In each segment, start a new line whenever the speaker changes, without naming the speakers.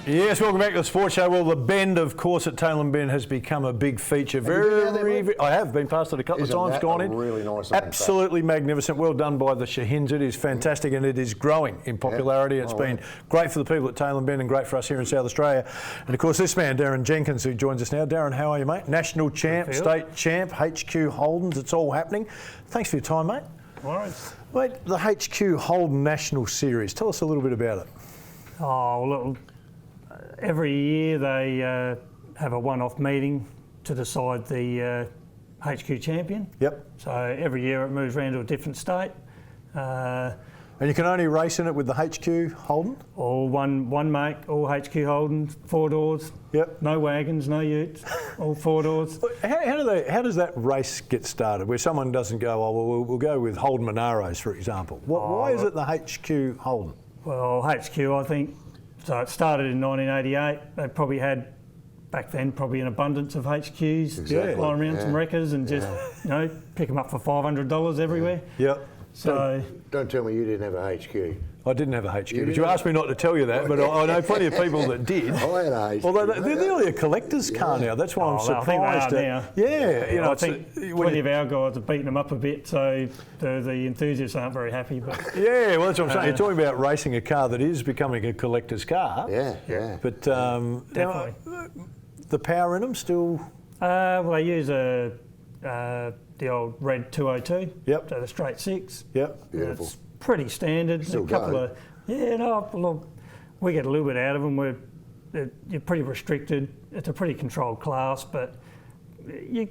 Yes, welcome back to the Sports Show. Well, the Bend, of course, at Tailem Bend has become a big feature. I have been past it a couple of times, gone in.
Really nice.
Absolutely magnificent. Well done by the Shahins. It is fantastic and it is growing in popularity. It's been great for the people at Tailem Bend and great for us here in South Australia. And of course, this man, Darren Jenkins, who joins us now. Darren, how are you, mate? National champ, state champ, HQ Holdens. It's all happening. Thanks for your time, mate.
All right.
Mate, the HQ Holden National Series. Tell us a little bit about it.
Oh, well, every year they have a one-off meeting to decide the HQ champion.
Yep.
So every year it moves around to a different state.
And you can only race in it with the HQ Holden?
All one make, all HQ Holden, 4 doors.
Yep.
No wagons, no utes, all 4 doors.
How does that race get started? Where someone doesn't go, oh, well, we'll go with Holden Monaros, for example. Why is it the HQ Holden?
Well, HQ, I think, so it started in 1988. They probably had, back then, probably an abundance of HQs. Flying around some wreckers and just, pick them up for $500 everywhere.
Yep.
So don't tell me you didn't have a HQ.
I didn't have a HQ, but you asked me not to tell you that, but I know plenty of people that did.
I had a HQ.
Although they're nearly a collector's car now, that's why I'm surprised.
I think they are now.
Yeah,
I think plenty of our guys have beaten them up a bit, so the enthusiasts aren't very happy. But
yeah, well, that's what I'm saying. You're talking about racing a car that is becoming a collector's car.
Yeah.
But
definitely.
The power in them still...
well, they use the old red 202.
Yep.
So the straight 6.
Yep.
Beautiful.
It's pretty standard.
Still
a couple of look, we get a little bit out of them. You're pretty restricted. It's a pretty controlled class, but they're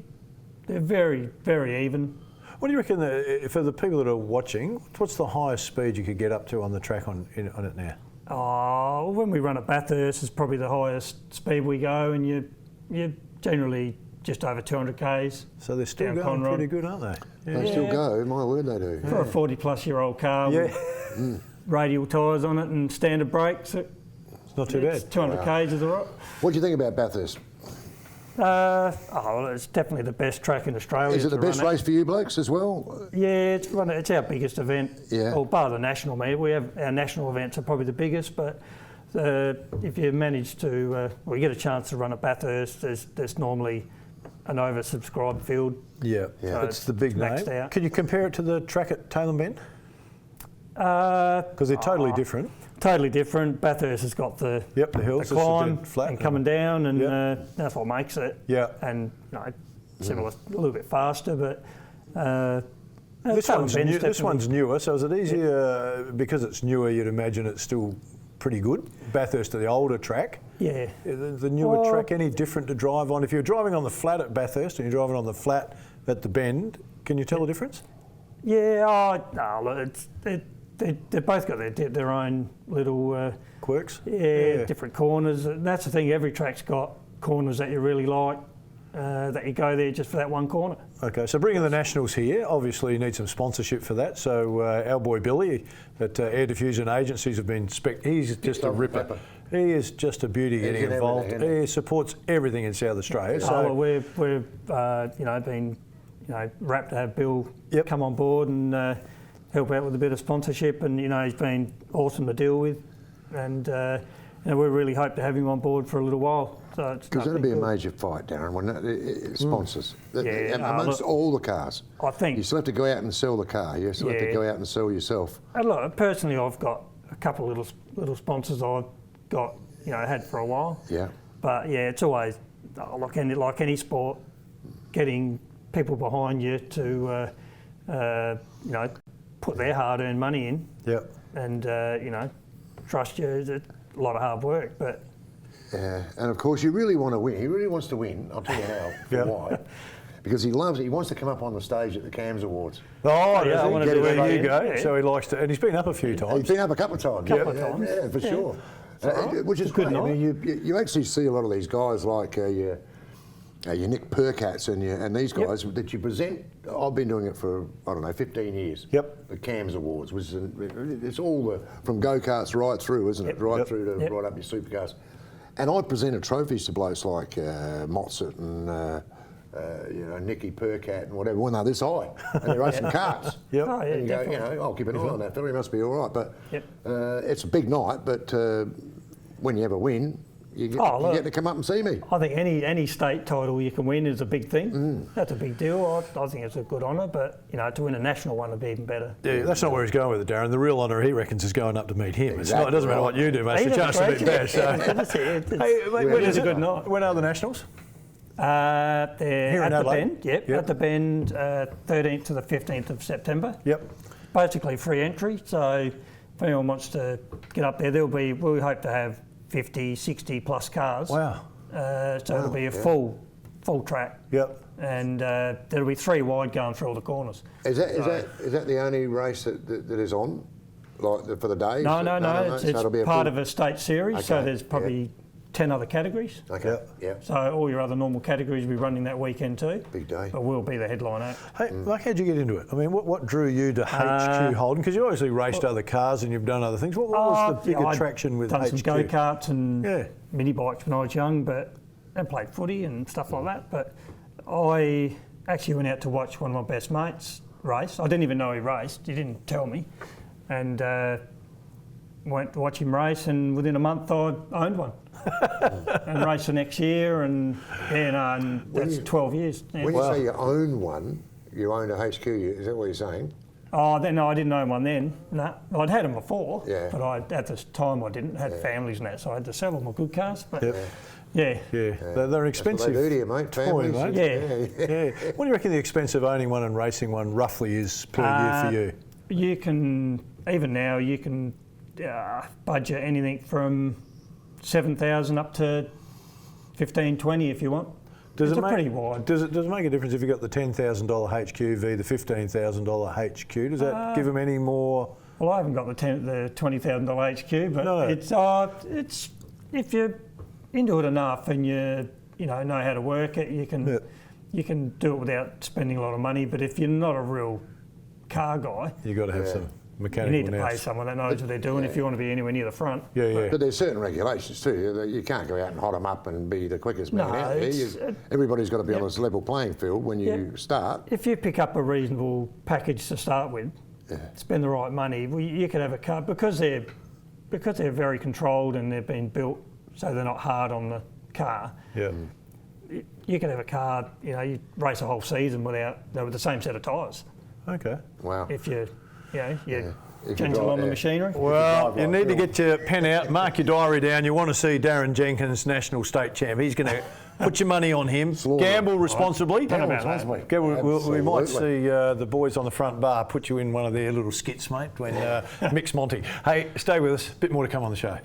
very, very even.
What do you reckon, for the people that are watching, what's the highest speed you could get up to on the track on it now?
Oh, when we run at Bathurst, it's probably the highest speed we go, and you're generally just over 200 k's.
So they're still going pretty good, aren't they?
Yeah. They still go, my word they do.
For a 40-plus-year-old car with radial tyres on it and standard brakes,
it's not too bad.
200 k's is all right.
What do you think about Bathurst?
It's definitely the best track in Australia.
Is it the best race for you blokes as well?
Yeah, it's our biggest event.
Yeah.
Well, bar the national meet, we have our national events are probably the biggest, but if you manage to, you get a chance to run at Bathurst, there's normally an oversubscribed field.
Yeah,
so
it's the big name.
Out.
Can you compare it to the track at Tailem Bend? Because they're totally different. Totally
different. Bathurst has got the
hills,
the climb
flat
and coming down, and that's what makes it.
Yeah.
And similar, a little bit faster, but.
This one's newer, so is it easier because it's newer? You'd imagine it's still pretty good. Bathurst, the older track.
Yeah.
The newer track, any different to drive on? If you're driving on the flat at Bathurst and you're driving on the flat at the Bend, can you tell the difference?
Yeah. They've both got their own little
quirks.
Yeah, different corners. That's the thing. Every track's got corners that you really like. That you go there just for that one corner.
Okay, so bringing the Nationals here, obviously you need some sponsorship for that. So our boy Billy at Air Diffusion Agencies have been he's just a ripper. He is just a beauty getting involved. He supports everything in South Australia. So
we've been rapt to have Bill come on board and help out with a bit of sponsorship, and he's been awesome to deal with, and we really hope to have him on board for a little while. So
because that'd be a major fight, Darren, wouldn't it? Sponsors. Amongst all the cars.
I think.
You still have to go out and sell the car. You still have to go out and sell yourself.
And look, personally, I've got a couple of little sponsors I've got, had for a while.
Yeah.
But it's always, like any sport, getting people behind you to, put their hard-earned money in.
Yeah.
And, trust you. It's a lot of hard work, but...
Yeah, and of course you really want to win. He really wants to win. I'll tell you how. Why? Because he loves it. He wants to come up on the stage at the CAMS Awards.
Oh, yeah, I want to do where you go. Yeah. So he likes to, and he's been up a few times.
He's been up a couple of times. Yeah, for sure. Which is good. I mean, you actually see a lot of these guys like your Nick Percats and these guys that you present. I've been doing it for 15 years.
Yep.
The CAMS Awards, it's all from go-karts right through, isn't it? Right through to right up your supercars. And I presented trophies to blokes like Motset and Nicky Percat and whatever when they're this high and they're racing cars.
Yep.
Oh, yeah,
and you go, I'll keep an eye on that fella, he must be all right. But it's a big night, but when you ever win, you get,
Oh,
you
look.
get to come up and see me.
I think any state title you can win is a big thing. That's a big deal. I think it's a good honour, but to win a national one would be even better.
Yeah, that's not where he's going with it, Darren. The real honour he reckons is going up to meet him.
Exactly
It doesn't matter what you do, mate.
He
It's a chance
does
to
a
beat
great
Bash.
job.
So.
That's it.
Hey, when
It
is
is a good night.
When are the Nationals?
They're
Here in
at the
Adelaide?
Bend. Yep,
Yep.
at the Bend, 13th to the 15th of September.
Yep.
Basically free entry. So if anyone wants to get up there, we hope to have 50, 60 plus cars.
Wow.
So it'll be a full track.
Yep.
And there'll be 3 wide going through all the corners.
Is that the only race that is on, like for the day?
No.
So it'll be
It's part of a state series. So
Okay,
there's probably 10 other categories.
Okay. Yeah.
So all your other normal categories will be running that weekend too.
Big day.
But we'll be the headline act.
Hey, like, how'd you get into it? I mean, what drew you to HQ Holden? Because you obviously raced other cars and you've done other things. What was the big attraction with
I'd
HQ?
done some go-karts and
Yeah.
mini bikes when I was young, and played footy and stuff like that. But I actually went out to watch one of my best mates race. I didn't even know he raced. He didn't tell me. And went to watch him race, and within a month I owned one. And raced the next year, and that's 12 years. Yeah.
When you say you own one, you own a HQ. Is that what you're saying?
Oh, no, I didn't own one then. No, I'd had them before,
Yeah.
but at this time I didn't. I had families and that, so I had to sell all my good cars. But
Yep.
yeah.
They're expensive.
That's what they do to you, mate.
toy,
Families.
mate.
Yeah.
What do you reckon the expense of owning one and racing one roughly is per year for you?
You can, even now, budget anything from 7,000 up to 15, 20 if you want. It's pretty wide.
Does it make a difference if you got the $10,000 HQ v the $15,000 HQ? Does that give them any more?
Well, I haven't got the $20,000 HQ, but
No.
it's if you're into it enough and you know how to work it, you can do it without spending a lot of money. But if you're not a real car guy,
You got to have some
you
mechanical
need to pay
nous.
someone that knows what they're doing if you want to be anywhere near the front.
Yeah.
But there's certain regulations too. You can't go out and hot them up and be the quickest man
No,
out there. Everybody's got to be on a level playing field when you start.
If you pick up a reasonable package to start with, spend the right money, you could have a car because they're very controlled and they've been built so they're not hard on the car.
Yeah.
You could have a car, you race a whole season with the same set of tyres.
Okay.
Wow.
If you
If you
change
drive-
on the machinery.
Well, you need to get your pen out, mark your diary down. You want to see Darren Jenkins, national state champ. He's going to put your money on him. Gamble responsibly.
Don't know about that.
We might
Absolutely.
see the boys on the front bar put you in one of their little skits, mate, when Mix Monty. Hey, stay with us. A bit more to come on the show.